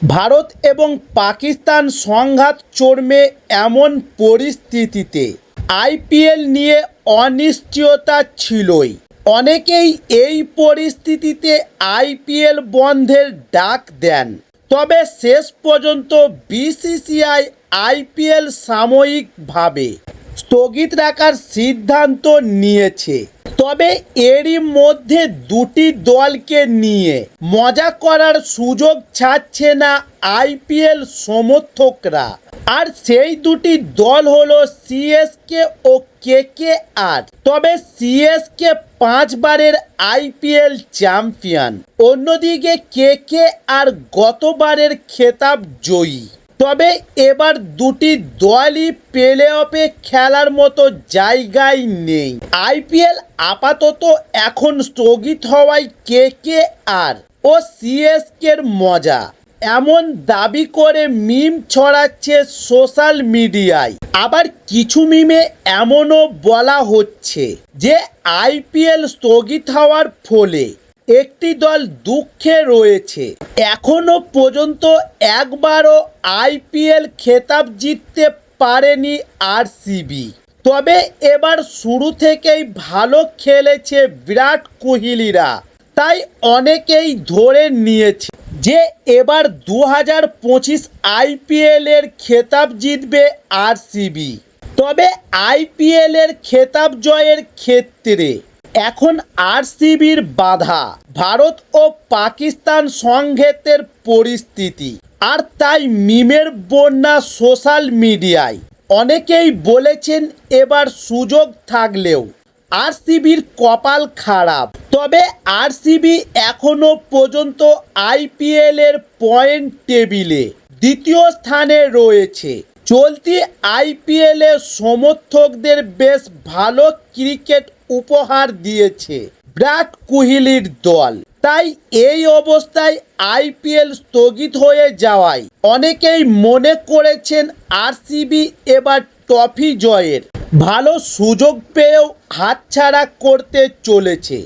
ভারত এবং পাকিস্তান সংঘাত চরমে এমন পরিস্থিতিতে আইপিএল নিয়ে অনিশ্চয়তা ছিলই। অনেকেই এই পরিস্থিতিতে আইপিএল বন্ধের ডাক দেন, তবে শেষ পর্যন্ত বিসিসিআই আইপিএল সাময়িকভাবে স্থগিত রাখার সিদ্ধান্ত নিয়েছে। তবে এরই মধ্যে দুটি দলকে নিয়ে মজা করার সুযোগ ছাড়ছে না আইপিএল সমর্থকরা। আর সেই দুটি দল হলো সিএসকে ও কেকেআর। তবে সিএসকে 5 বারের আইপিএল চ্যাম্পিয়ন, অন্যদিকে কেকেআর গতবারের খেতাব জয়ী। তবে এবার দুটি দলই প্লে অফে খেলার মতো জায়গায় নেই। আইপিএল আপাতত এখন স্থগিত হওয়ায় কেকেআর ও সিএসকের মজা, এমন দাবি করে মিম ছড়াচ্ছে সোশ্যাল মিডিয়ায়। আবার কিছু মিমে এমনও বলা হচ্ছে যে আইপিএল স্থগিত হওয়ার ফলে একটি দল দুঃখে রয়েছে। এখনো পর্যন্ত একবারও আইপিএল খেতাব জিততে পারেনি আরসিবি। তবে এবার শুরু থেকেই ভালো খেলেছে বিরাট কোহলিরা, তাই অনেকেই ধরে নিয়েছে যে এবার 2025 আইপিএলের খেতাব জিতবে আরসিবি। তবে আইপিএলের খেতাব জয়ের ক্ষেত্রে এখন আরসিবির বাধা ভারত ও পাকিস্তান সংঘাতের পরিস্থিতি। আর তাই মিমের বন্যা সোশ্যাল মিডিয়ায়। অনেকেই বলেছেন এবার সুযোগ থাকলেও আরসিবির কপাল খারাপ। তবে আরসিবি এখনো পর্যন্ত আইপিএলের পয়েন্ট টেবিলে দ্বিতীয় স্থানে রয়েছে। চলতি আইপিএলে সমর্থকদের বেশ ভালো ক্রিকেট উপহার দিয়েছে বিরাট কোহলির দল। তাই এই অবস্থায় আইপিএল স্থগিত হয়ে যাওয়ায় অনেকেই মনে করেছেন আরসিবি এবার ট্রফি জয়ের ভালো সুযোগ পেয়েও হাতছাড়া করতে চলেছে।